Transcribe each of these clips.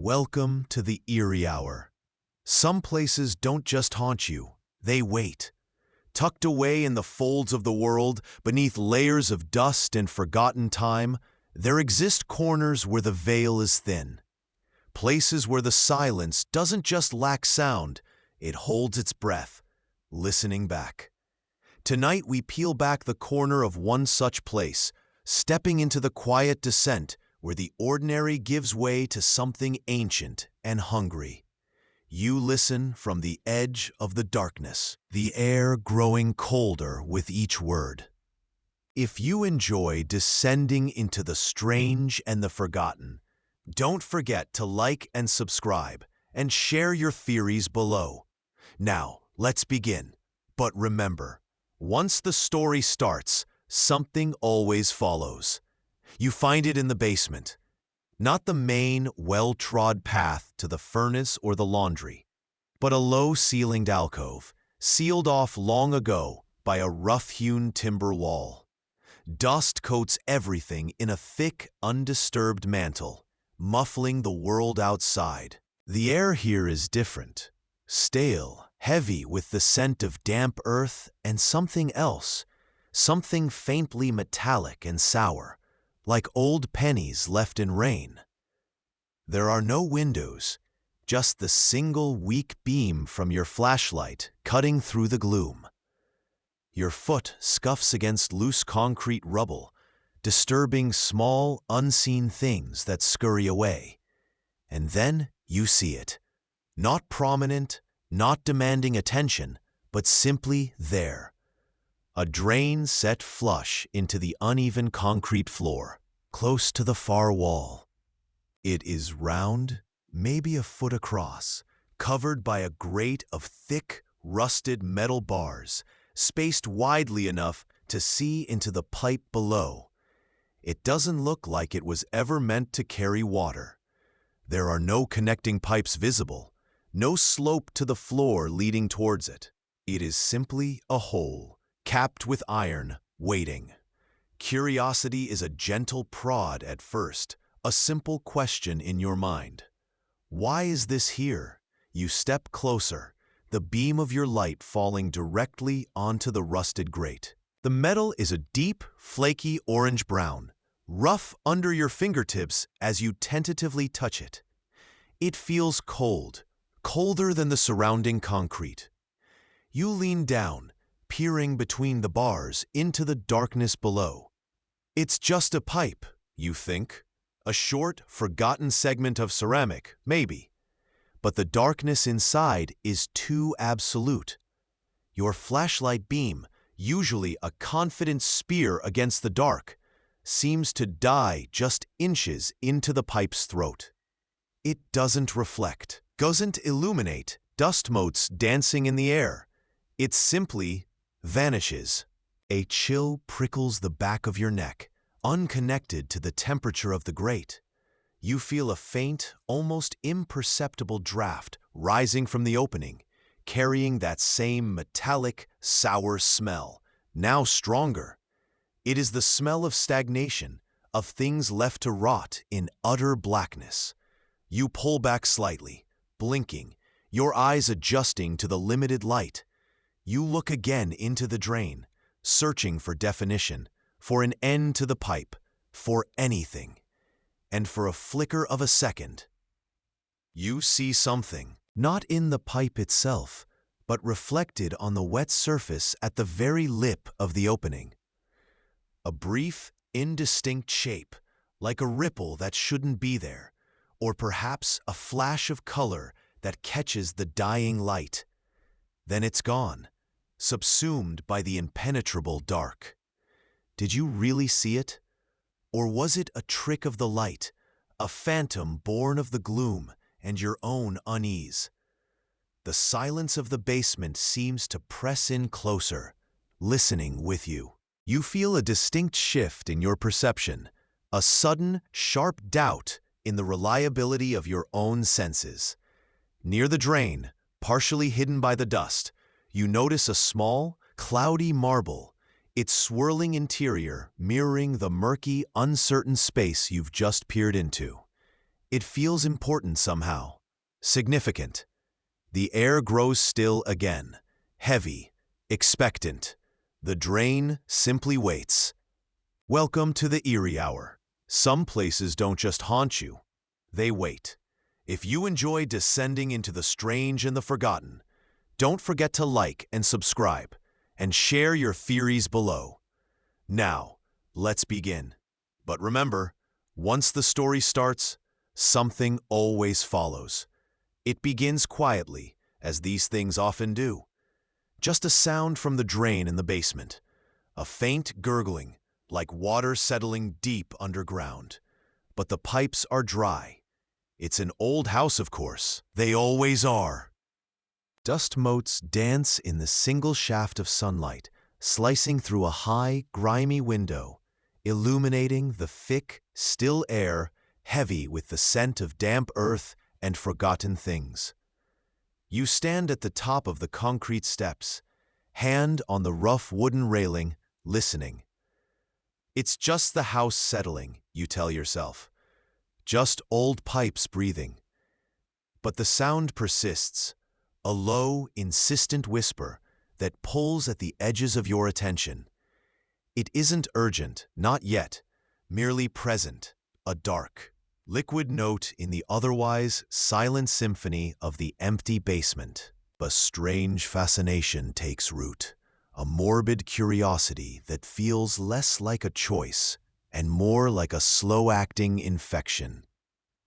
Welcome to the eerie hour. Some places don't just haunt you, they wait. Tucked away in the folds of the world, beneath layers of dust and forgotten time, there exist corners where the veil is thin. Places where the silence doesn't just lack sound, it holds its breath, listening back. Tonight we peel back the corner of one such place, stepping into the quiet descent where the ordinary gives way to something ancient and hungry. You listen from the edge of the darkness, the air growing colder with each word. If you enjoy descending into the strange and the forgotten, don't forget to like and subscribe, and share your theories below. Now, let's begin. But remember, once the story starts, something always follows. You find it in the basement. Not the main, well-trod path to the furnace or the laundry, but a low-ceilinged alcove, sealed off long ago by a rough-hewn timber wall. Dust coats everything in a thick, undisturbed mantle, muffling the world outside. The air here is different, stale, heavy with the scent of damp earth and something else, something faintly metallic and sour, like old pennies left in rain. There are no windows, just the single weak beam from your flashlight cutting through the gloom. Your foot scuffs against loose concrete rubble, disturbing small, unseen things that scurry away. And then you see it. Not prominent, not demanding attention, but simply there. A drain set flush into the uneven concrete floor, close to the far wall. It is round, maybe a foot across, covered by a grate of thick, rusted metal bars, spaced widely enough to see into the pipe below. It doesn't look like it was ever meant to carry water. There are no connecting pipes visible, no slope to the floor leading towards it. It is simply a hole, capped with iron, waiting. Curiosity is a gentle prod at first, a simple question in your mind. Why is this here? You step closer, the beam of your light falling directly onto the rusted grate. The metal is a deep, flaky orange-brown, rough under your fingertips as you tentatively touch it. It feels cold, colder than the surrounding concrete. You lean down, peering between the bars into the darkness below. It's just a pipe, you think. A short, forgotten segment of ceramic, maybe. But the darkness inside is too absolute. Your flashlight beam, usually a confident spear against the dark, seems to die just inches into the pipe's throat. It doesn't reflect, doesn't illuminate, dust motes dancing in the air. It simply vanishes. A chill prickles the back of your neck, unconnected to the temperature of the grate. You feel a faint, almost imperceptible draft rising from the opening, carrying that same metallic, sour smell, now stronger. It is the smell of stagnation, of things left to rot in utter blackness. You pull back slightly, blinking, your eyes adjusting to the limited light. You look again into the drain, searching for definition, for an end to the pipe, for anything. And for a flicker of a second, you see something, not in the pipe itself, but reflected on the wet surface at the very lip of the opening. A brief, indistinct shape, like a ripple that shouldn't be there, or perhaps a flash of color that catches the dying light. Then it's gone, subsumed by the impenetrable dark. Did you really see it? Or was it a trick of the light, a phantom born of the gloom and your own unease? The silence of the basement seems to press in closer, listening with you. You feel a distinct shift in your perception, a sudden, sharp doubt in the reliability of your own senses. Near the drain, partially hidden by the dust, you notice a small, cloudy marble, its swirling interior mirroring the murky, uncertain space you've just peered into. It feels important somehow. Significant. The air grows still again. Heavy. Expectant. The drain simply waits. Welcome to the eerie hour. Some places don't just haunt you. They wait. If you enjoy descending into the strange and the forgotten, don't forget to like and subscribe, and share your theories below. Now, let's begin. But remember, once the story starts, something always follows. It begins quietly, as these things often do. Just a sound from the drain in the basement. A faint gurgling, like water settling deep underground. But the pipes are dry. It's an old house, of course. They always are. Dust motes dance in the single shaft of sunlight, slicing through a high, grimy window, illuminating the thick, still air, heavy with the scent of damp earth and forgotten things. You stand at the top of the concrete steps, hand on the rough wooden railing, listening. It's just the house settling, you tell yourself. Just old pipes breathing. But the sound persists, a low, insistent whisper that pulls at the edges of your attention. It isn't urgent, not yet, merely present, a dark, liquid note in the otherwise silent symphony of the empty basement. A strange fascination takes root, a morbid curiosity that feels less like a choice and more like a slow-acting infection.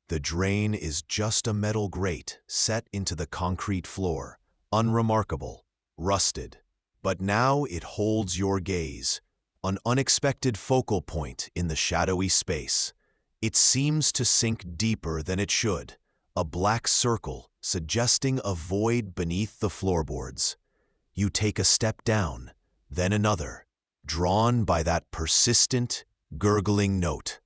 The drain is just a metal grate set into the concrete floor, unremarkable, rusted. But now it holds your gaze, an unexpected focal point in the shadowy space. It seems to sink deeper than it should, a black circle suggesting a void beneath the floorboards. You take a step down, then another, drawn by that persistent, gurgling note.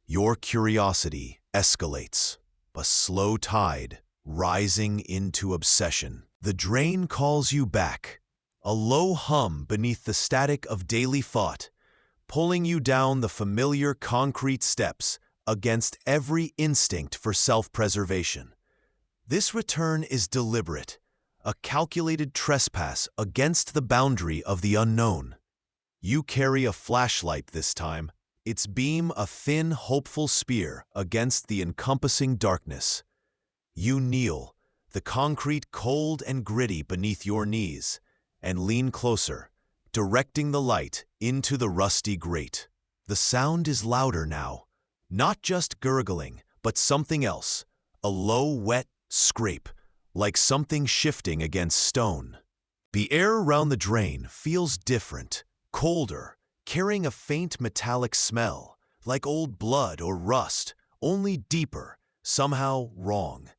Your curiosity escalates, a slow tide rising into obsession. The drain calls you back, a low hum beneath the static of daily thought, pulling you down the familiar concrete steps against every instinct for self-preservation. This return is deliberate, a calculated trespass against the boundary of the unknown. You carry a flashlight this time, its beam a thin, hopeful spear against the encompassing darkness. You kneel, the concrete cold and gritty beneath your knees, and lean closer, directing the light into the rusty grate. The sound is louder now, not just gurgling, but something else, a low, wet scrape, like something shifting against stone. The air around the drain feels different, colder, carrying a faint metallic smell, like old blood or rust, only deeper, somehow wrong.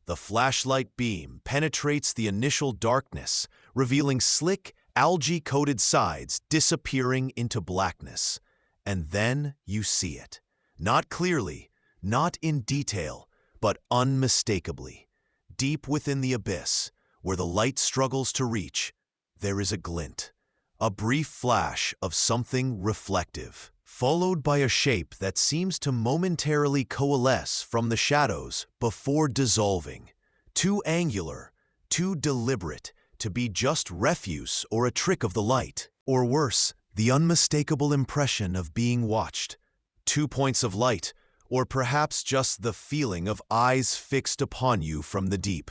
The flashlight beam penetrates the initial darkness, revealing slick, algae-coated sides disappearing into blackness. And then you see it. Not clearly, not in detail, but unmistakably. Deep within the abyss, where the light struggles to reach, there is a glint. A brief flash of something reflective, followed by a shape that seems to momentarily coalesce from the shadows before dissolving. Too angular, too deliberate to be just refuse or a trick of the light. Or worse, the unmistakable impression of being watched. 2 points of light, or perhaps just the feeling of eyes fixed upon you from the deep.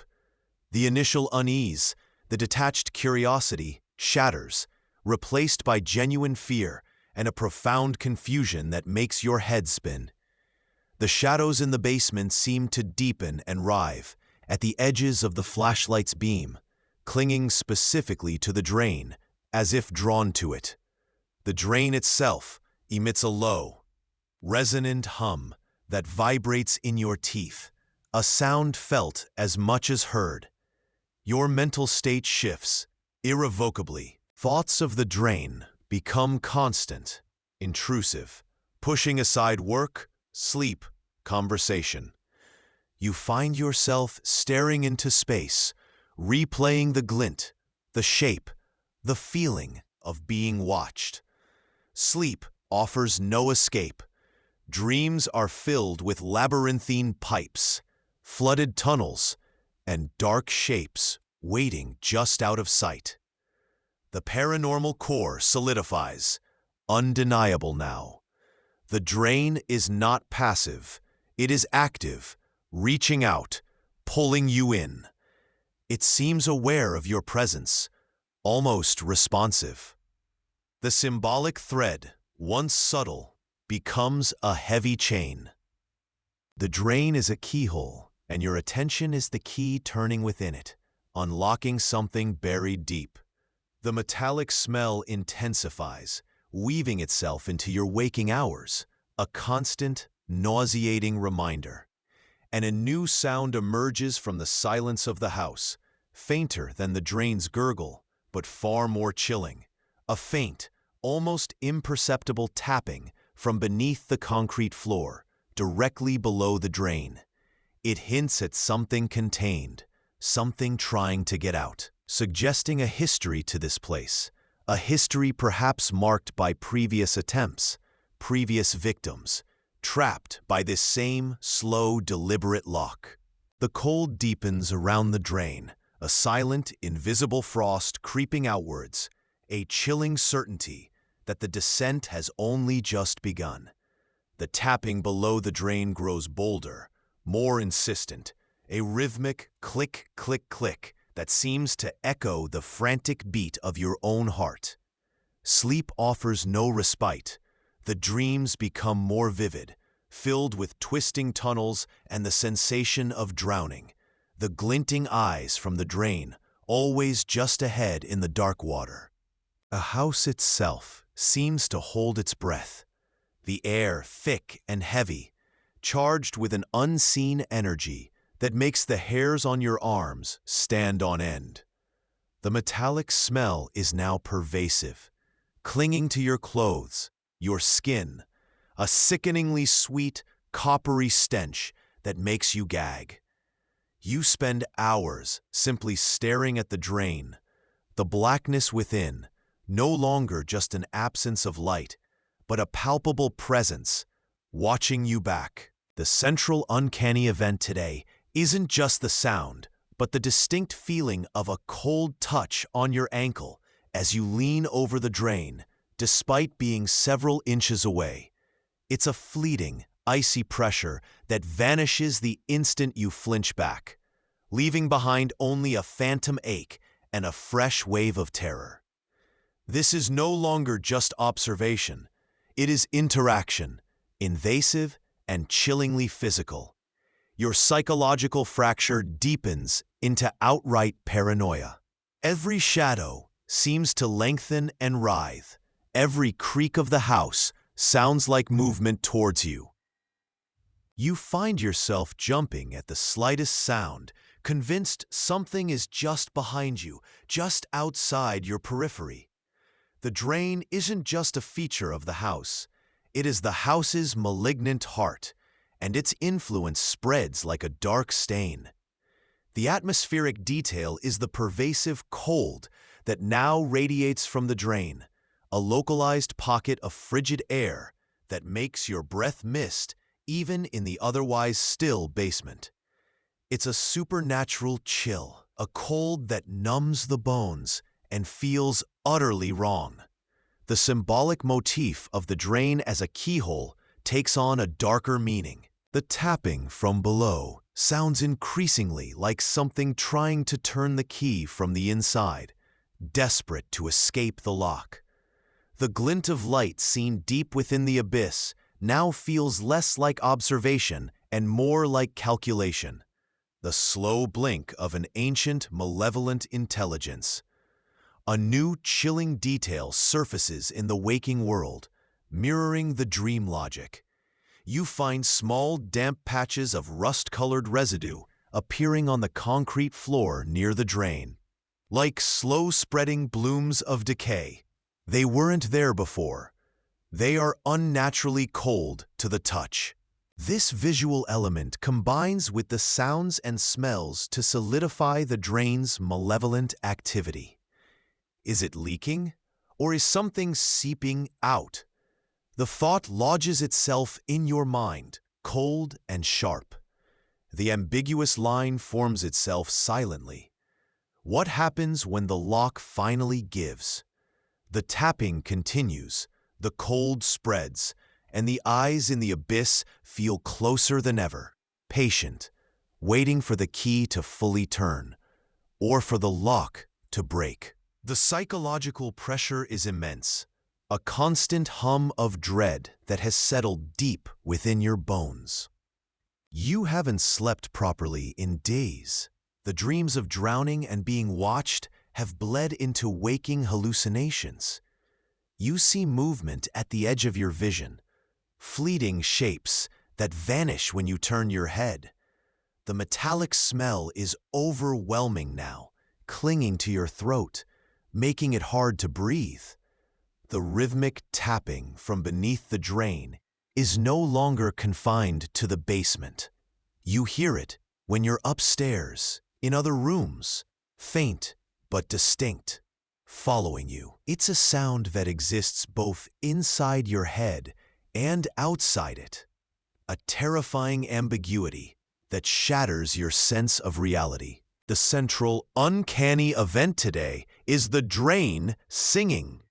The initial unease, the detached curiosity, shatters, replaced by genuine fear and a profound confusion that makes your head spin. The shadows in the basement seem to deepen and writhe at the edges of the flashlight's beam, clinging specifically to the drain, as if drawn to it. The drain itself emits a low, resonant hum that vibrates in your teeth, a sound felt as much as heard. Your mental state shifts, irrevocably. Thoughts of the drain become constant, intrusive, pushing aside work, sleep, conversation. You find yourself staring into space, replaying the glint, the shape, the feeling of being watched. Sleep offers no escape. Dreams are filled with labyrinthine pipes, flooded tunnels, and dark shapes waiting just out of sight. The paranormal core solidifies, undeniable now. The drain is not passive, it is active, reaching out, pulling you in. It seems aware of your presence, almost responsive. The symbolic thread, once subtle, becomes a heavy chain. The drain is a keyhole, and your attention is the key turning within it, unlocking something buried deep. The metallic smell intensifies, weaving itself into your waking hours, a constant, nauseating reminder. And a new sound emerges from the silence of the house, fainter than the drain's gurgle, but far more chilling. A faint, almost imperceptible tapping from beneath the concrete floor, directly below the drain. It hints at something contained, something trying to get out, suggesting a history to this place, a history perhaps marked by previous attempts, previous victims, trapped by this same slow, deliberate lock. The cold deepens around the drain, a silent, invisible frost creeping outwards, a chilling certainty that the descent has only just begun. The tapping below the drain grows bolder, more insistent, a rhythmic click, click, click that seems to echo the frantic beat of your own heart. Sleep offers no respite. The dreams become more vivid, filled with twisting tunnels and the sensation of drowning. The glinting eyes from the drain, always just ahead in the dark water. A house itself seems to hold its breath, the air thick and heavy, charged with an unseen energy that makes the hairs on your arms stand on end. The metallic smell is now pervasive, clinging to your clothes, your skin, a sickeningly sweet, coppery stench that makes you gag. You spend hours simply staring at the drain, the blackness within, no longer just an absence of light, but a palpable presence, watching you back. The central uncanny event today isn't just the sound, but the distinct feeling of a cold touch on your ankle as you lean over the drain, despite being several inches away. It's a fleeting, icy pressure that vanishes the instant you flinch back, leaving behind only a phantom ache and a fresh wave of terror. This is no longer just observation. It is interaction, invasive and chillingly physical. Your psychological fracture deepens into outright paranoia. Every shadow seems to lengthen and writhe. Every creak of the house sounds like movement towards you. You find yourself jumping at the slightest sound, convinced something is just behind you, just outside your periphery. The drain isn't just a feature of the house. It is the house's malignant heart, and its influence spreads like a dark stain. The atmospheric detail is the pervasive cold that now radiates from the drain, a localized pocket of frigid air that makes your breath mist even in the otherwise still basement. It's a supernatural chill, a cold that numbs the bones and feels utterly wrong. The symbolic motif of the drain as a keyhole takes on a darker meaning. The tapping from below sounds increasingly like something trying to turn the key from the inside, desperate to escape the lock. The glint of light seen deep within the abyss now feels less like observation and more like calculation, the slow blink of an ancient, malevolent intelligence. A new chilling detail surfaces in the waking world, mirroring the dream logic. You find small, damp patches of rust-colored residue appearing on the concrete floor near the drain. Like slow-spreading blooms of decay, they weren't there before. They are unnaturally cold to the touch. This visual element combines with the sounds and smells to solidify the drain's malevolent activity. Is it leaking, or is something seeping out? The thought lodges itself in your mind, cold and sharp. The ambiguous line forms itself silently. What happens when the lock finally gives? The tapping continues, the cold spreads, and the eyes in the abyss feel closer than ever, patient, waiting for the key to fully turn, or for the lock to break. The psychological pressure is immense, a constant hum of dread that has settled deep within your bones. You haven't slept properly in days. The dreams of drowning and being watched have bled into waking hallucinations. You see movement at the edge of your vision, fleeting shapes that vanish when you turn your head. The metallic smell is overwhelming now, clinging to your throat, making it hard to breathe. The rhythmic tapping from beneath the drain is no longer confined to the basement. You hear it when you're upstairs, in other rooms, faint but distinct, following you. It's a sound that exists both inside your head and outside it, a terrifying ambiguity that shatters your sense of reality. The central, uncanny event today is the drain singing.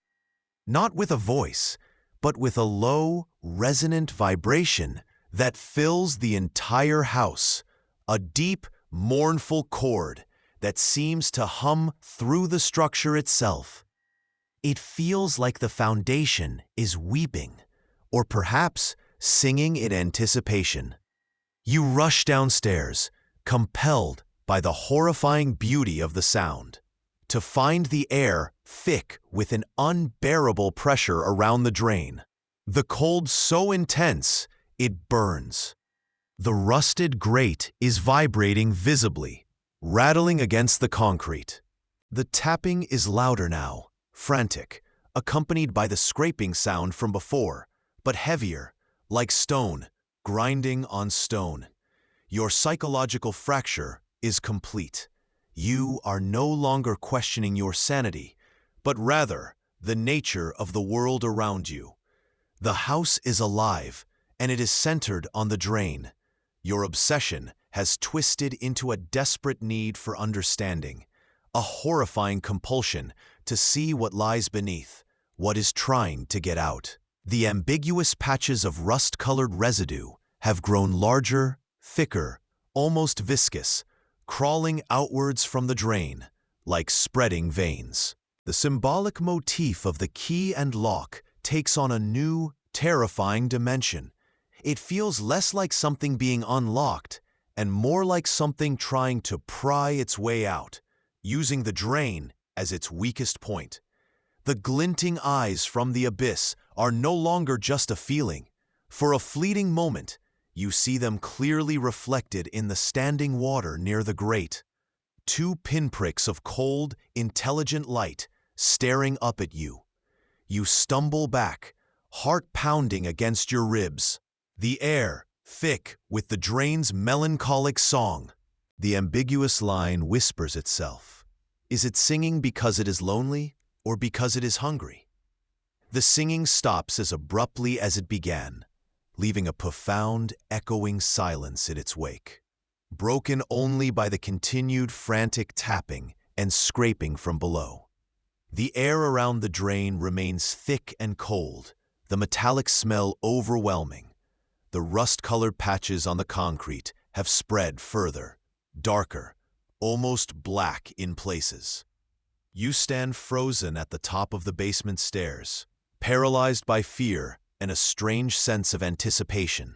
Not with a voice, but with a low, resonant vibration that fills the entire house, a deep, mournful chord that seems to hum through the structure itself. It feels like the foundation is weeping, or perhaps singing in anticipation. You rush downstairs, compelled by the horrifying beauty of the sound, to find the air thick with an unbearable pressure around the drain. The cold so intense, it burns. The rusted grate is vibrating visibly, rattling against the concrete. The tapping is louder now, frantic, accompanied by the scraping sound from before, but heavier, like stone, grinding on stone. Your psychological fracture is complete. You are no longer questioning your sanity, but rather the nature of the world around you. The house is alive, and it is centered on the drain. Your obsession has twisted into a desperate need for understanding, a horrifying compulsion to see what lies beneath, what is trying to get out. The ambiguous patches of rust-colored residue have grown larger, thicker, almost viscous, crawling outwards from the drain, like spreading veins. The symbolic motif of the key and lock takes on a new, terrifying dimension. It feels less like something being unlocked and more like something trying to pry its way out, using the drain as its weakest point. The glinting eyes from the abyss are no longer just a feeling. For a fleeting moment, you see them clearly reflected in the standing water near the grate. Two pinpricks of cold, intelligent light staring up at you. You stumble back, heart pounding against your ribs. The air, thick with the drain's melancholic song. The ambiguous line whispers itself. Is it singing because it is lonely or because it is hungry? The singing stops as abruptly as it began, leaving a profound, echoing silence in its wake, broken only by the continued frantic tapping and scraping from below. The air around the drain remains thick and cold, the metallic smell overwhelming. The rust-colored patches on the concrete have spread further, darker, almost black in places. You stand frozen at the top of the basement stairs, paralyzed by fear and a strange sense of anticipation.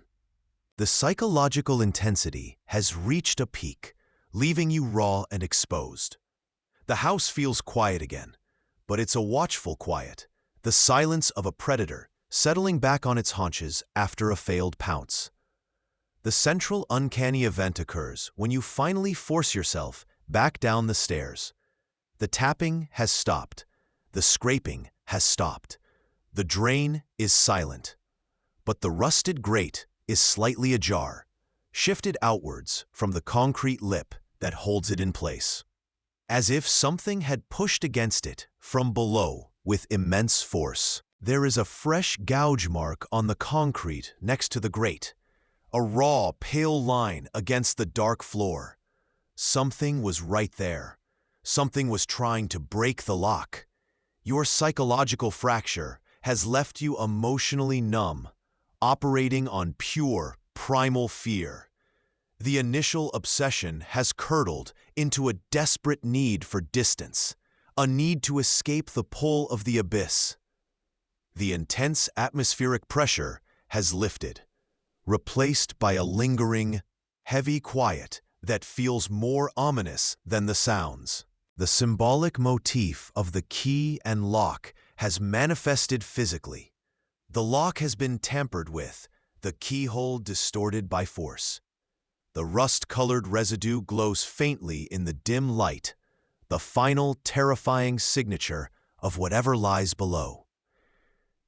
The psychological intensity has reached a peak, leaving you raw and exposed. The house feels quiet again, but it's a watchful quiet, the silence of a predator settling back on its haunches after a failed pounce. The central uncanny event occurs when you finally force yourself back down the stairs. The tapping has stopped. The scraping has stopped. The drain is silent. But the rusted grate is slightly ajar, shifted outwards from the concrete lip that holds it in place, as if something had pushed against it from below with immense force. There is a fresh gouge mark on the concrete next to the grate, a raw, pale line against the dark floor. Something was right there. Something was trying to break the lock. Your psychological fracture has left you emotionally numb, operating on pure, primal fear. The initial obsession has curdled into a desperate need for distance, a need to escape the pull of the abyss. The intense atmospheric pressure has lifted, replaced by a lingering, heavy quiet that feels more ominous than the sounds. The symbolic motif of the key and lock has manifested physically. The lock has been tampered with, the keyhole distorted by force. The rust-colored residue glows faintly in the dim light, the final terrifying signature of whatever lies below.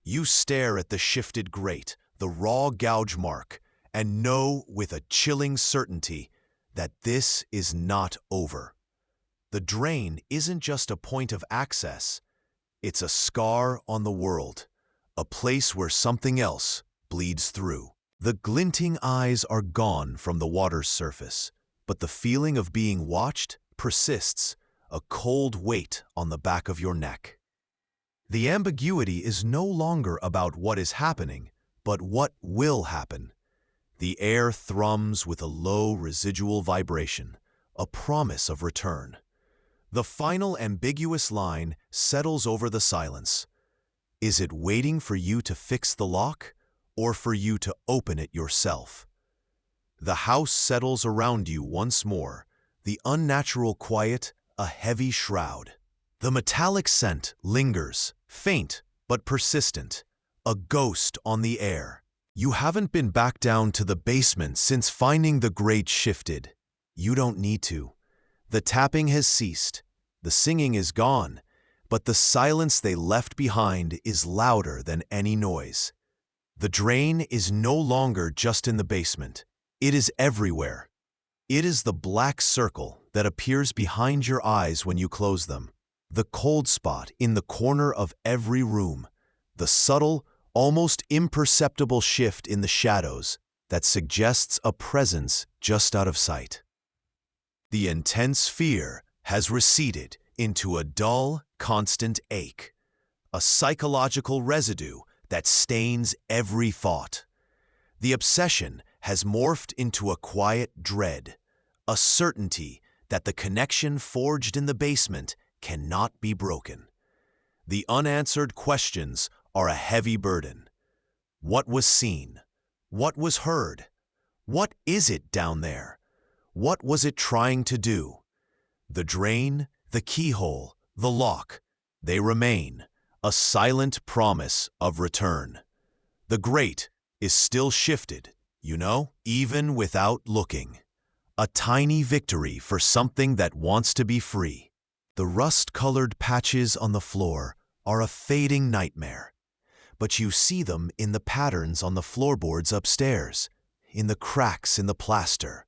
You stare at the shifted grate, the raw gouge mark, and know with a chilling certainty that this is not over. The drain isn't just a point of access, it's a scar on the world, a place where something else bleeds through. The glinting eyes are gone from the water's surface, but the feeling of being watched persists, a cold weight on the back of your neck. The ambiguity is no longer about what is happening, but what will happen. The air thrums with a low residual vibration, a promise of return. The final ambiguous line settles over the silence. Is it waiting for you to fix the lock, or for you to open it yourself? The house settles around you once more, the unnatural quiet a heavy shroud. The metallic scent lingers, faint but persistent, a ghost on the air. You haven't been back down to the basement since finding the grate shifted. You don't need to. The tapping has ceased, the singing is gone, but the silence they left behind is louder than any noise. The drain is no longer just in the basement. It is everywhere. It is the black circle that appears behind your eyes when you close them, the cold spot in the corner of every room, the subtle, almost imperceptible shift in the shadows that suggests a presence just out of sight. The intense fear has receded into a dull, constant ache, a psychological residue that stains every thought. The obsession has morphed into a quiet dread, a certainty that the connection forged in the basement cannot be broken. The unanswered questions are a heavy burden. What was seen? What was heard? What is it down there? What was it trying to do? The drain, the keyhole, the lock, they remain, a silent promise of return. The grate is still shifted, you know, even without looking. A tiny victory for something that wants to be free. The rust-colored patches on the floor are a fading nightmare, but you see them in the patterns on the floorboards upstairs, in the cracks in the plaster.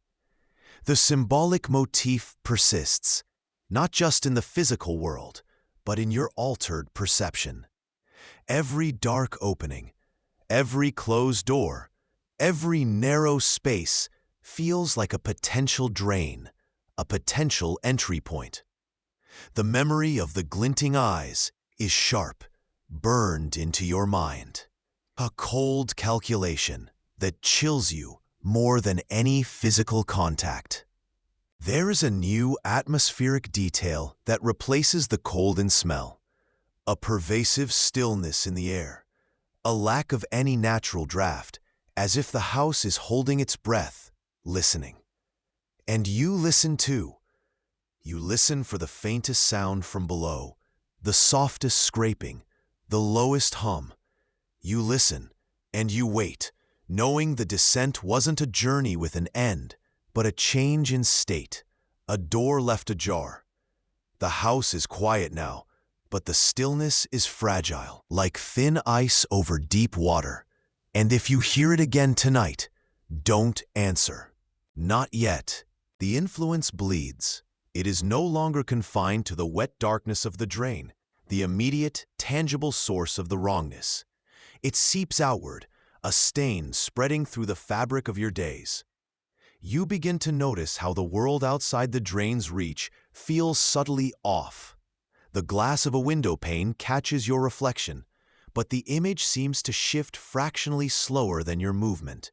The symbolic motif persists, not just in the physical world, but in your altered perception. Every dark opening, every closed door, every narrow space feels like a potential drain, a potential entry point. The memory of the glinting eyes is sharp, burned into your mind. A cold calculation that chills you more than any physical contact. There is a new atmospheric detail that replaces the cold and smell. A pervasive stillness in the air, a lack of any natural draft, as if the house is holding its breath, listening. And you listen too. You listen for the faintest sound from below, the softest scraping, the lowest hum. You listen, and you wait, knowing the descent wasn't a journey with an end, but a change in state, a door left ajar. The house is quiet now, but the stillness is fragile, like thin ice over deep water. And if you hear it again tonight, don't answer. Not yet. The influence bleeds. It is no longer confined to the wet darkness of the drain. the immediate, tangible source of the wrongness. It seeps outward, a stain spreading through the fabric of your days. You begin to notice how the world outside the drain's reach feels subtly off. The glass of a window pane catches your reflection, but the image seems to shift fractionally slower than your movement.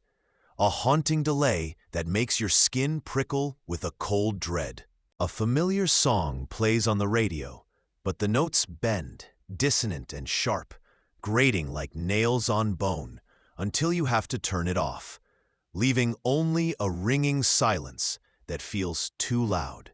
A haunting delay that makes your skin prickle with a cold dread. A familiar song plays on the radio, but the notes bend, dissonant and sharp, grating like nails on bone, until you have to turn it off, leaving only a ringing silence that feels too loud.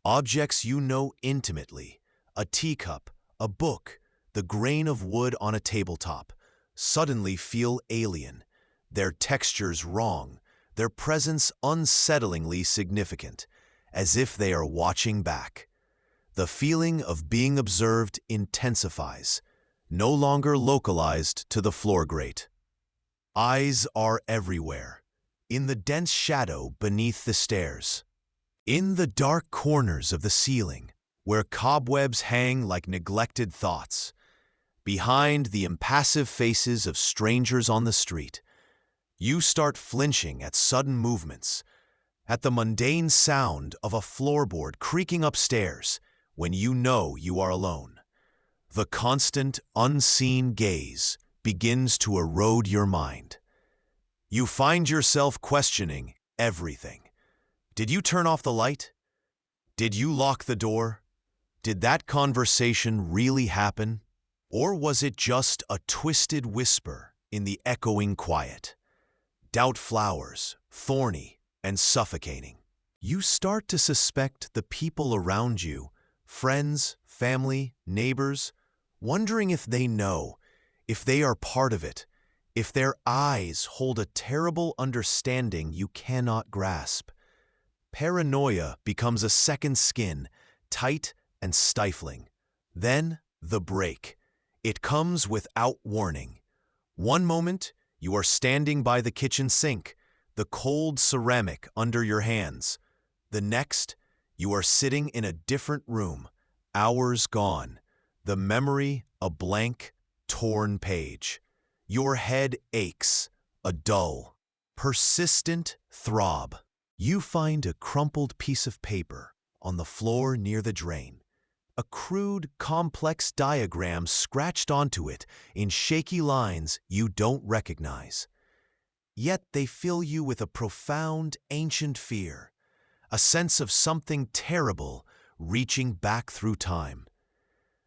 Objects you know intimately, a teacup, a book, the grain of wood on a tabletop, suddenly feel alien, their textures wrong, their presence unsettlingly significant, as if they are watching back. The feeling of being observed intensifies, no longer localized to the floor grate. Eyes are everywhere, in the dense shadow beneath the stairs, in the dark corners of the ceiling, where cobwebs hang like neglected thoughts, behind the impassive faces of strangers on the street. You start flinching at sudden movements, at the mundane sound of a floorboard creaking upstairs when you know you are alone. The constant, unseen gaze begins to erode your mind. You find yourself questioning everything. Did you turn off the light? Did you lock the door? Did that conversation really happen? Or was it just a twisted whisper in the echoing quiet? Doubt flowers, thorny and suffocating. You start to suspect the people around you, friends, family, neighbors, wondering if they know, if they are part of it, if their eyes hold a terrible understanding you cannot grasp. Paranoia becomes a second skin, tight and stifling. Then, the break. It comes without warning. One moment, you are standing by the kitchen sink, the cold ceramic under your hands. The next, you are sitting in a different room, hours gone, the memory a blank, torn page. Your head aches, a dull, persistent throb. You find a crumpled piece of paper on the floor near the drain. A crude, complex diagram scratched onto it in shaky lines you don't recognize. Yet they fill you with a profound, ancient fear, a sense of something terrible reaching back through time.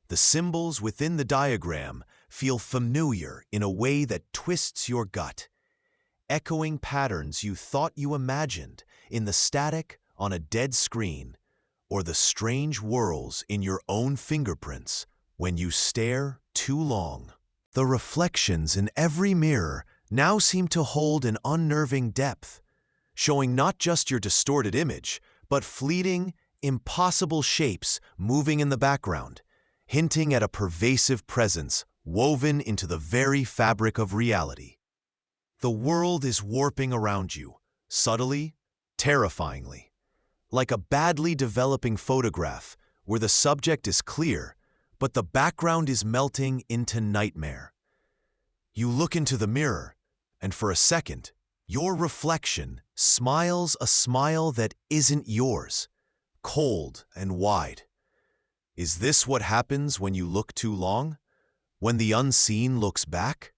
The symbols within the diagram feel familiar in a way that twists your gut, echoing patterns you thought you imagined in the static on a dead screen, or the strange whirls in your own fingerprints when you stare too long. The reflections in every mirror now seem to hold an unnerving depth, showing not just your distorted image, but fleeting, impossible shapes moving in the background, hinting at a pervasive presence woven into the very fabric of reality. The world is warping around you, subtly, terrifyingly. Like a badly developing photograph where the subject is clear, but the background is melting into nightmare. You look into the mirror, and for a second, your reflection smiles a smile that isn't yours, cold and wide. Is this what happens when you look too long? When the unseen looks back?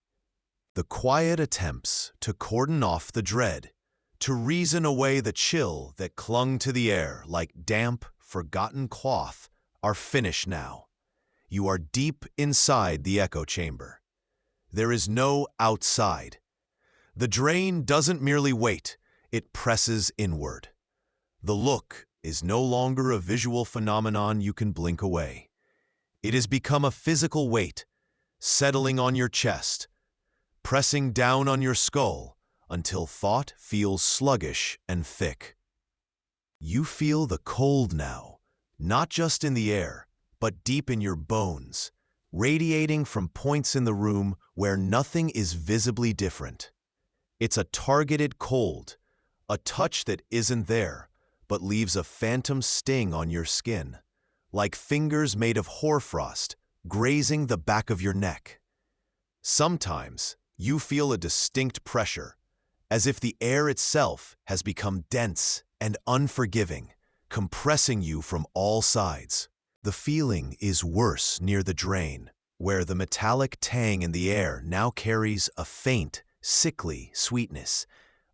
The quiet attempts to cordon off the dread, to reason away the chill that clung to the air like damp, forgotten cloth, are finished now. You are deep inside the echo chamber. There is no outside. The drain doesn't merely wait, it presses inward. The look is no longer a visual phenomenon you can blink away. It has become a physical weight, settling on your chest, pressing down on your skull, until thought feels sluggish and thick. You feel the cold now, not just in the air, but deep in your bones, radiating from points in the room where nothing is visibly different. It's a targeted cold, a touch that isn't there, but leaves a phantom sting on your skin, like fingers made of hoarfrost grazing the back of your neck. Sometimes you feel a distinct pressure, as if the air itself has become dense and unforgiving, compressing you from all sides. The feeling is worse near the drain, where the metallic tang in the air now carries a faint, sickly sweetness,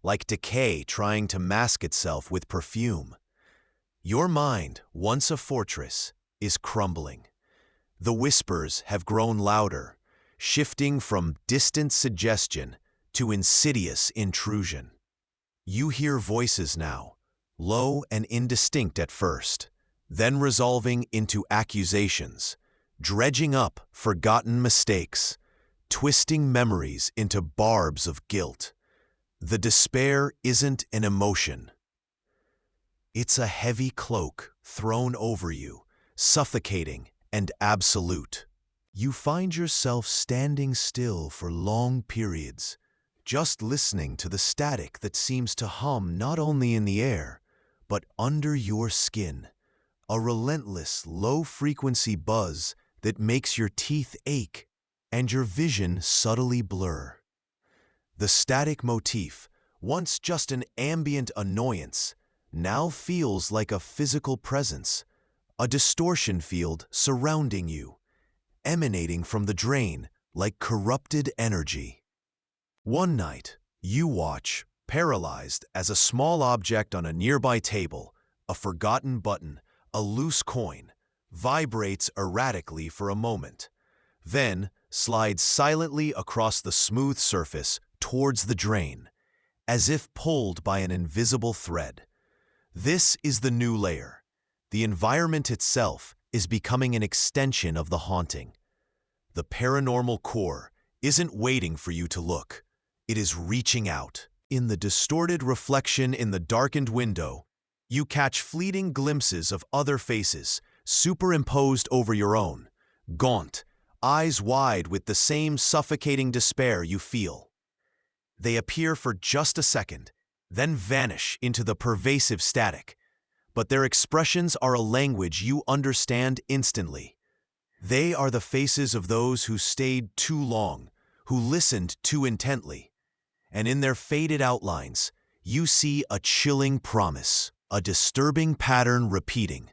like decay trying to mask itself with perfume. Your mind, once a fortress, is crumbling. The whispers have grown louder, shifting from distant suggestion to insidious intrusion. You hear voices now, low and indistinct at first, then resolving into accusations, dredging up forgotten mistakes, twisting memories into barbs of guilt. The despair isn't an emotion. It's a heavy cloak thrown over you, suffocating and absolute. You find yourself standing still for long periods, just listening to the static that seems to hum not only in the air, but under your skin, a relentless, low-frequency buzz that makes your teeth ache and your vision subtly blur. The static motif, once just an ambient annoyance, now feels like a physical presence, a distortion field surrounding you, emanating from the drain like corrupted energy. One night, you watch, paralyzed as a small object on a nearby table, a forgotten button, a loose coin, vibrates erratically for a moment, then slides silently across the smooth surface towards the drain, as if pulled by an invisible thread. This is the new layer. The environment itself is becoming an extension of the haunting. The paranormal core isn't waiting for you to look. It is reaching out. In the distorted reflection in the darkened window, you catch fleeting glimpses of other faces, superimposed over your own, gaunt, eyes wide with the same suffocating despair you feel. They appear for just a second, then vanish into the pervasive static, but their expressions are a language you understand instantly. They are the faces of those who stayed too long, who listened too intently, and in their faded outlines, you see a chilling promise, a disturbing pattern repeating.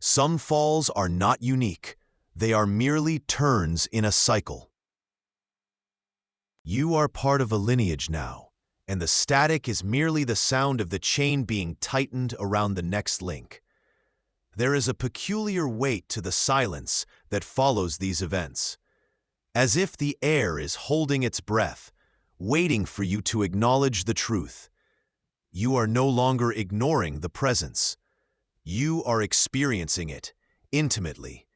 Some falls are not unique, they are merely turns in a cycle. You are part of a lineage now, and the static is merely the sound of the chain being tightened around the next link. There is a peculiar weight to the silence that follows these events, as if the air is holding its breath, waiting for you to acknowledge the truth. You are no longer ignoring the presence. You are experiencing it intimately,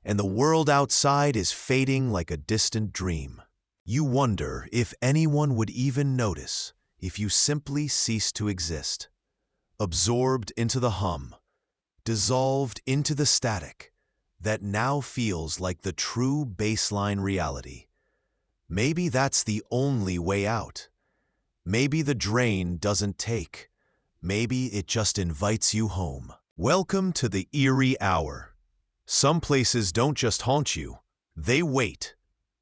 and the world outside is fading like a distant dream. You wonder if anyone would even notice if you simply cease to exist, absorbed into the hum, dissolved into the static that now feels like the true baseline reality. Maybe that's the only way out. Maybe the drain doesn't take. Maybe it just invites you home. Welcome to the eerie hour. Some places don't just haunt you, they wait.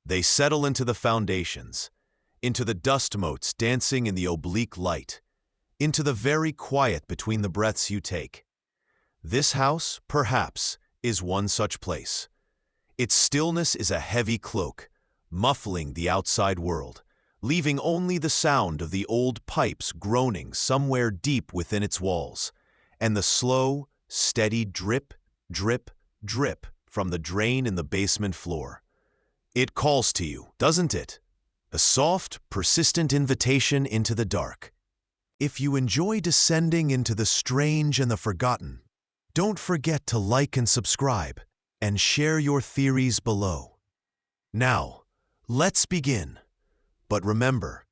They settle into the foundations, into the dust motes dancing in the oblique light, into the very quiet between the breaths you take. This house, perhaps, is one such place. Its stillness is a heavy cloak, muffling the outside world, leaving only the sound of the old pipes groaning somewhere deep within its walls, and the slow, steady drip, drip, drip from the drain in the basement floor. It calls to you, doesn't it? A soft, persistent invitation into the dark. If you enjoy descending into the strange and the forgotten, don't forget to like and subscribe, and share your theories below. Now, let's begin. But remember,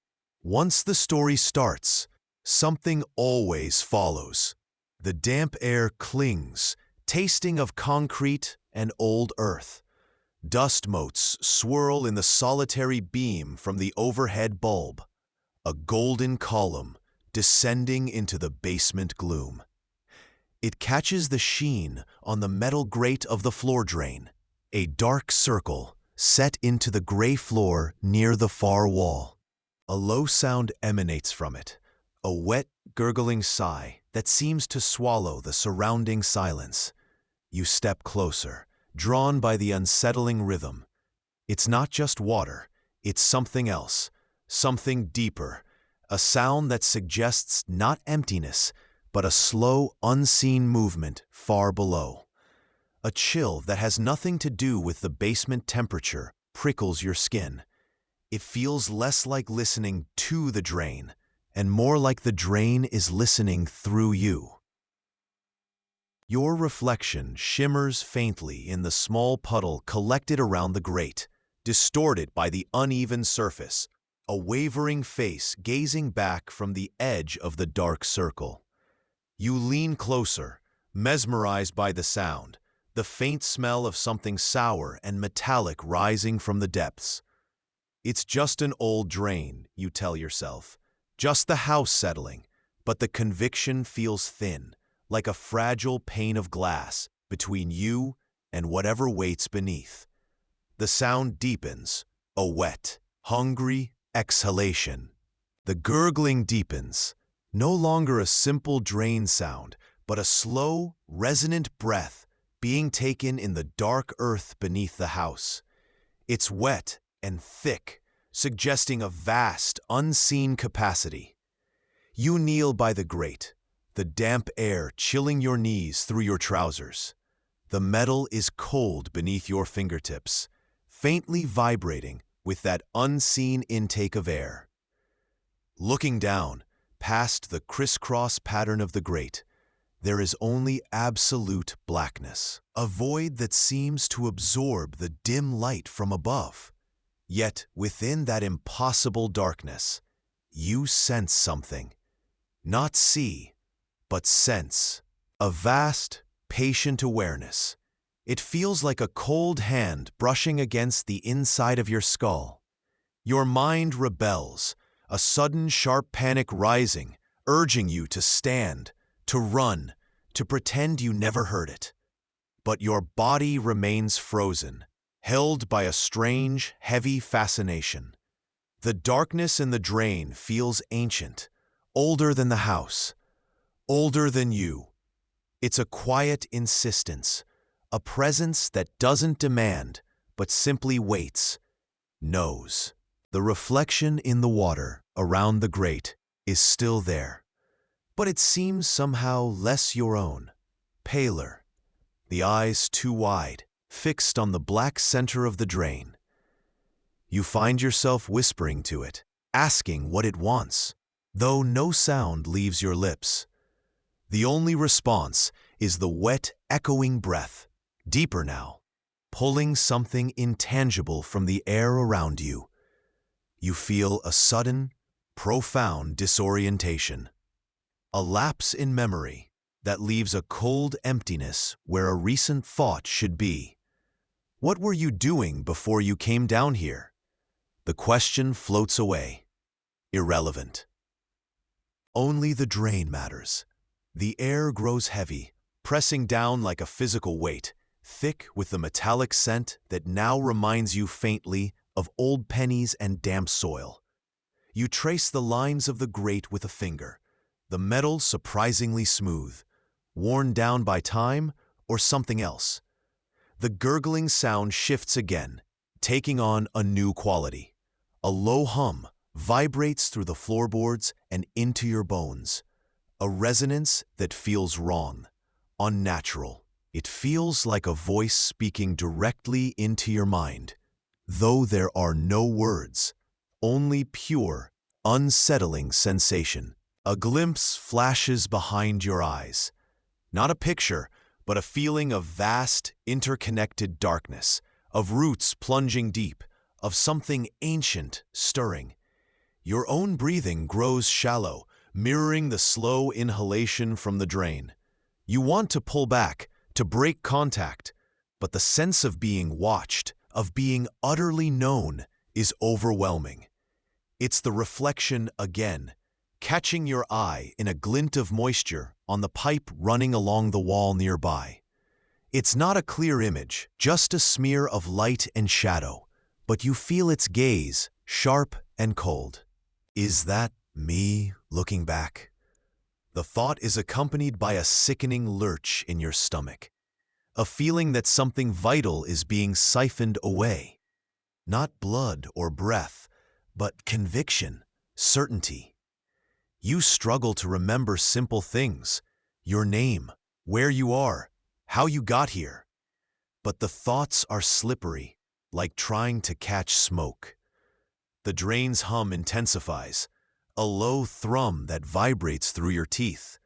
once the story starts, something always follows. The damp air clings, tasting of concrete and old earth. Dust motes swirl in the solitary beam from the overhead bulb, a golden column descending into the basement gloom. It catches the sheen on the metal grate of the floor drain, a dark circle set into the gray floor near the far wall. A low sound emanates from it, a wet, gurgling sigh that seems to swallow the surrounding silence. You step closer, drawn by the unsettling rhythm. It's not just water, it's something else, something deeper, a sound that suggests not emptiness, but a slow, unseen movement far below. A chill that has nothing to do with the basement temperature prickles your skin. It feels less like listening to the drain, and more like the drain is listening through you. Your reflection shimmers faintly in the small puddle collected around the grate, distorted by the uneven surface, a wavering face gazing back from the edge of the dark circle. You lean closer, mesmerized by the sound, the faint smell of something sour and metallic rising from the depths. It's just an old drain, you tell yourself, just the house settling, but the conviction feels thin, like a fragile pane of glass between you and whatever waits beneath. The sound deepens, a wet, hungry exhalation. The gurgling deepens, no longer a simple drain sound, but a slow, resonant breath being taken in the dark earth beneath the house. It's wet and thick, suggesting a vast, unseen capacity. You kneel by the grate, the damp air chilling your knees through your trousers. The metal is cold beneath your fingertips, faintly vibrating with that unseen intake of air. Looking down, past the crisscross pattern of the grate, there is only absolute blackness, a void that seems to absorb the dim light from above. Yet, within that impossible darkness, you sense something. Not see, but sense. A vast, patient awareness. It feels like a cold hand brushing against the inside of your skull. Your mind rebels, a sudden sharp panic rising, urging you to stand, to run, to pretend you never heard it. But your body remains frozen, held by a strange, heavy fascination. The darkness in the drain feels ancient, older than the house, older than you. It's a quiet insistence, a presence that doesn't demand, but simply waits, knows. The reflection in the water around the grate is still there, but it seems somehow less your own, paler, the eyes too wide, fixed on the black center of the drain. You find yourself whispering to it, asking what it wants, though no sound leaves your lips. The only response is the wet, echoing breath, deeper now, pulling something intangible from the air around you. You feel a sudden, profound disorientation, a lapse in memory that leaves a cold emptiness where a recent thought should be. What were you doing before you came down here? The question floats away, irrelevant. Only the drain matters. The air grows heavy, pressing down like a physical weight, thick with the metallic scent that now reminds you faintly of old pennies and damp soil. You trace the lines of the grate with a finger, the metal surprisingly smooth, worn down by time or something else. The gurgling sound shifts again, taking on a new quality. A low hum vibrates through the floorboards and into your bones, a resonance that feels wrong, unnatural. It feels like a voice speaking directly into your mind, though there are no words, only pure, unsettling sensation. A glimpse flashes behind your eyes. Not a picture, but a feeling of vast, interconnected darkness, of roots plunging deep, of something ancient stirring. Your own breathing grows shallow, mirroring the slow inhalation from the drain. You want to pull back, to break contact, but the sense of being watched, of being utterly known, is overwhelming. It's the reflection again, catching your eye in a glint of moisture on the pipe running along the wall nearby. It's not a clear image, just a smear of light and shadow, but you feel its gaze, sharp and cold. Is that me looking back? The thought is accompanied by a sickening lurch in your stomach, a feeling that something vital is being siphoned away. Not blood or breath, but conviction, certainty. You struggle to remember simple things, your name, where you are, how you got here. But the thoughts are slippery, like trying to catch smoke. The drain's hum intensifies, a low thrum that vibrates through your teeth.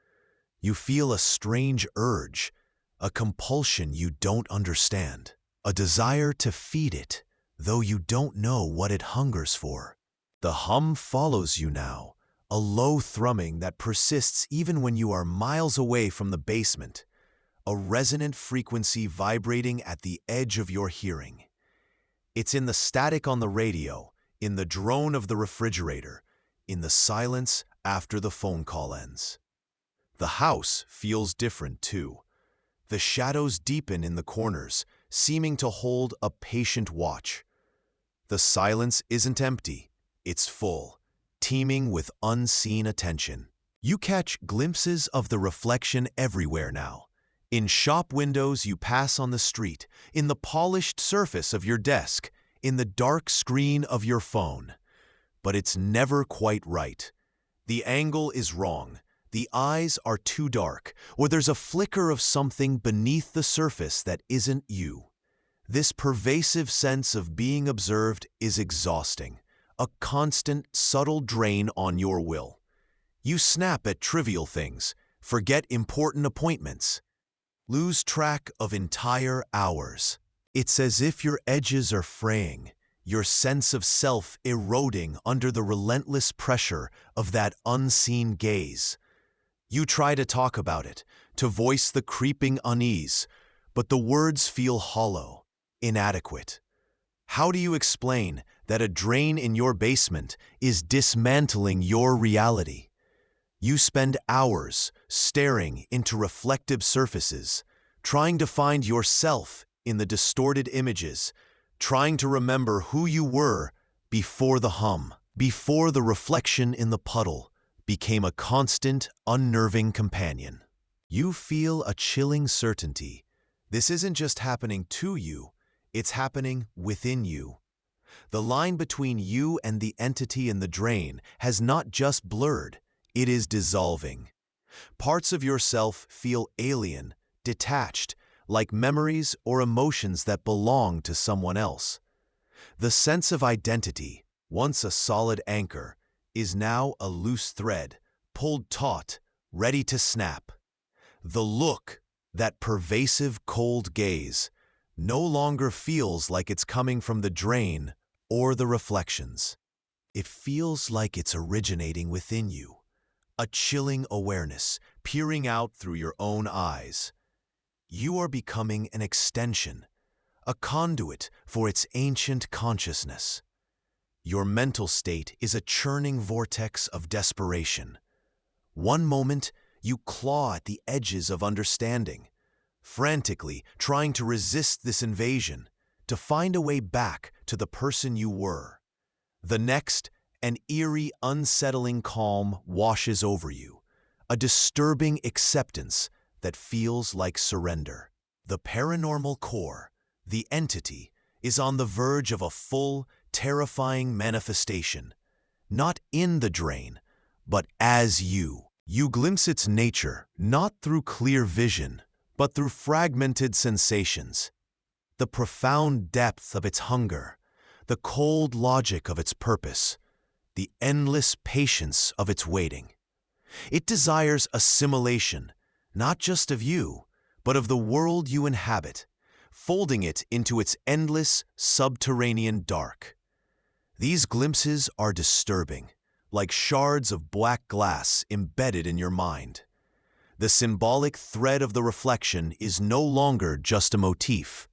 You feel a strange urge, a compulsion you don't understand, a desire to feed it, though you don't know what it hungers for. The hum follows you now, a low thrumming that persists even when you are miles away from the basement, a resonant frequency vibrating at the edge of your hearing. It's in the static on the radio, in the drone of the refrigerator, in the silence after the phone call ends. The house feels different too. The shadows deepen in the corners, seeming to hold a patient watch. The silence isn't empty, it's full, teeming with unseen attention. You catch glimpses of the reflection everywhere now. In shop windows you pass on the street, in the polished surface of your desk, in the dark screen of your phone. But it's never quite right. The angle is wrong, the eyes are too dark, or there's a flicker of something beneath the surface that isn't you. This pervasive sense of being observed is exhausting, a constant, subtle drain on your will. You snap at trivial things, forget important appointments, lose track of entire hours. It's as if your edges are fraying, your sense of self eroding under the relentless pressure of that unseen gaze. You try to talk about it, to voice the creeping unease, but the words feel hollow, inadequate. How do you explain that a drain in your basement is dismantling your reality? You spend hours staring into reflective surfaces, trying to find yourself in the distorted images, trying to remember who you were before the hum, before the reflection in the puddle became a constant, unnerving companion. You feel a chilling certainty. This isn't just happening to you, it's happening within you. The line between you and the entity in the drain has not just blurred, it is dissolving. Parts of yourself feel alien, detached, like memories or emotions that belong to someone else. The sense of identity, once a solid anchor, is now a loose thread, pulled taut, ready to snap. The look, that pervasive cold gaze, no longer feels like it's coming from the drain or the reflections. It feels like it's originating within you, a chilling awareness peering out through your own eyes. You are becoming an extension, a conduit for its ancient consciousness. Your mental state is a churning vortex of desperation. One moment, you claw at the edges of understanding, frantically trying to resist this invasion, to find a way back to the person you were. The next, an eerie, unsettling calm washes over you, a disturbing acceptance that feels like surrender. The paranormal core, the entity, is on the verge of a full, terrifying manifestation, not in the drain, but as you. You glimpse its nature, not through clear vision, but through fragmented sensations. The profound depth of its hunger, the cold logic of its purpose, the endless patience of its waiting. It desires assimilation, not just of you, but of the world you inhabit, folding it into its endless, subterranean dark. These glimpses are disturbing, like shards of black glass embedded in your mind. The symbolic thread of the reflection is no longer just a motif.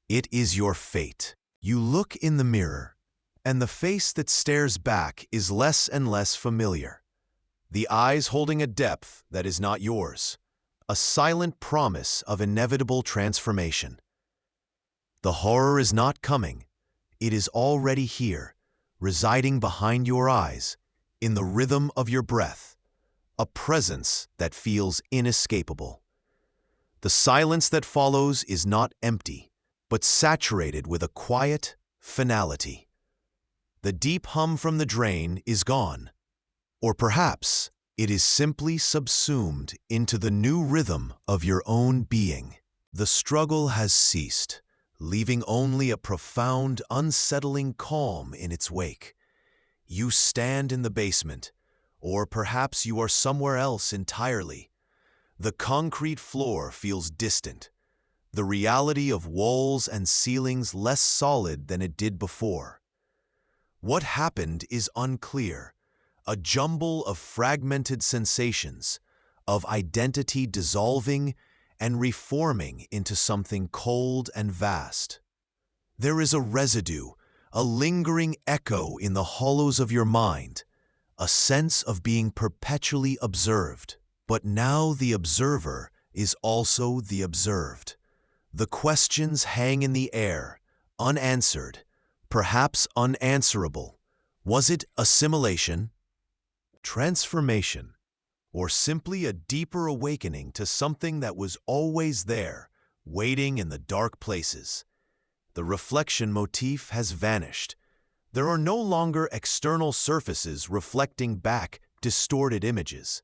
It is your fate. You look in the mirror, and the face that stares back is less and less familiar. The eyes holding a depth that is not yours, a silent promise of inevitable transformation. The horror is not coming. It is already here, residing behind your eyes, in the rhythm of your breath, a presence that feels inescapable. The silence that follows is not empty, but saturated with a quiet finality. The deep hum from the drain is gone, or perhaps it is simply subsumed into the new rhythm of your own being. The struggle has ceased, leaving only a profound, unsettling calm in its wake. You stand in the basement, or perhaps you are somewhere else entirely. The concrete floor feels distant, the reality of walls and ceilings less solid than it did before. What happened is unclear, a jumble of fragmented sensations, of identity dissolving and reforming into something cold and vast. There is a residue, a lingering echo in the hollows of your mind, a sense of being perpetually observed. But now the observer is also the observed. The questions hang in the air, unanswered, perhaps unanswerable. Was it assimilation, transformation, or simply a deeper awakening to something that was always there, waiting in the dark places? The reflection motif has vanished. There are no longer external surfaces reflecting back distorted images.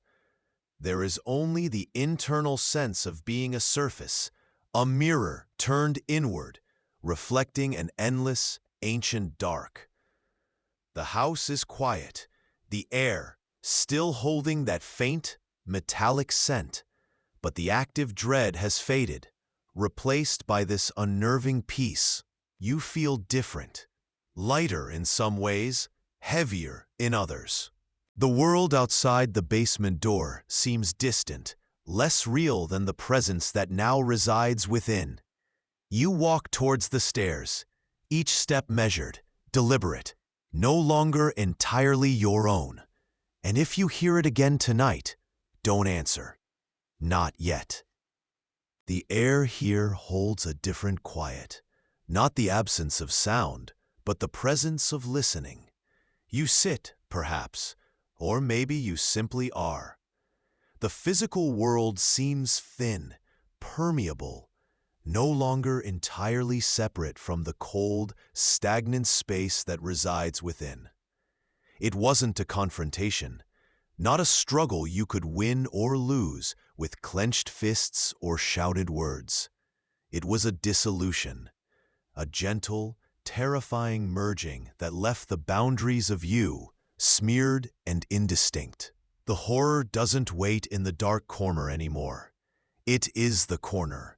There is only the internal sense of being a surface, a mirror turned inward, reflecting an endless, ancient dark. The house is quiet, the air still holding that faint, metallic scent, but the active dread has faded, replaced by this unnerving peace. You feel different, lighter in some ways, heavier in others. The world outside the basement door seems distant, less real than the presence that now resides within. You walk towards the stairs, each step measured, deliberate, no longer entirely your own. And if you hear it again tonight, don't answer. Not yet. The air here holds a different quiet, not the absence of sound, but the presence of listening. You sit, perhaps, or maybe you simply are. The physical world seems thin, permeable, no longer entirely separate from the cold, stagnant space that resides within. It wasn't a confrontation, not a struggle you could win or lose with clenched fists or shouted words. It was a dissolution, a gentle, terrifying merging that left the boundaries of you smeared and indistinct. The horror doesn't wait in the dark corner anymore. It is the corner.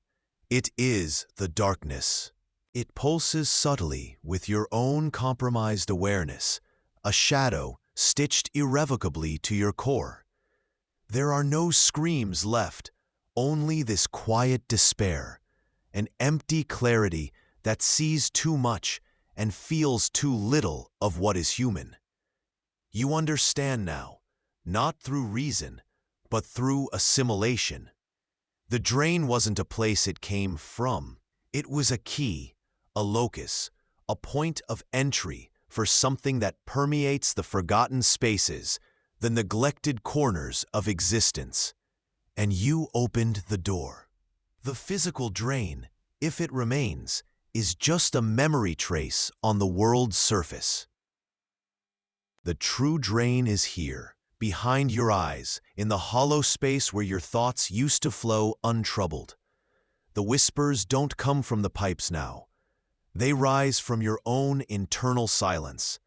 It is the darkness. It pulses subtly with your own compromised awareness, a shadow stitched irrevocably to your core. There are no screams left, only this quiet despair, an empty clarity that sees too much and feels too little of what is human. You understand now, not through reason, but through assimilation. The drain wasn't a place it came from. It was a key, a locus, a point of entry for something that permeates the forgotten spaces, the neglected corners of existence. And you opened the door. The physical drain, if it remains, is just a memory trace on the world's surface. The true drain is here, behind your eyes, in the hollow space where your thoughts used to flow untroubled. The whispers don't come from the pipes now. They rise from your own internal silence,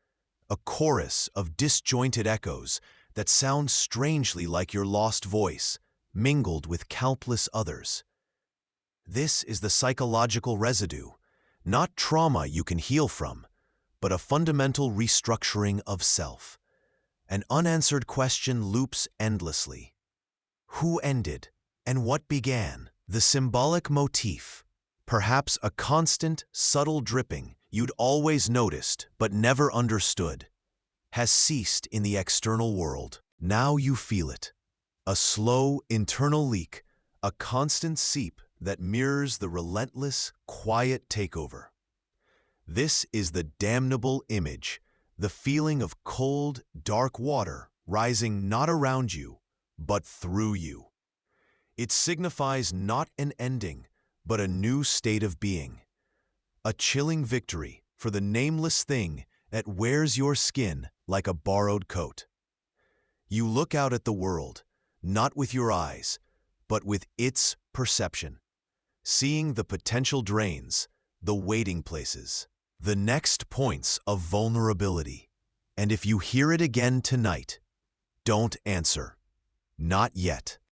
a chorus of disjointed echoes that sound strangely like your lost voice, mingled with countless others. This is the psychological residue, not trauma you can heal from, but a fundamental restructuring of self. An unanswered question loops endlessly. Who ended, and what began? The symbolic motif, perhaps a constant, subtle dripping you'd always noticed but never understood, has ceased in the external world. Now you feel it. A slow internal leak, a constant seep that mirrors the relentless, quiet takeover. This is the damnable image, the feeling of cold, dark water rising not around you, but through you. It signifies not an ending, but a new state of being. A chilling victory for the nameless thing that wears your skin like a borrowed coat. You look out at the world, not with your eyes, but with its perception, seeing the potential drains, the waiting places, the next points of vulnerability. And if you hear it again tonight, don't answer. Not yet.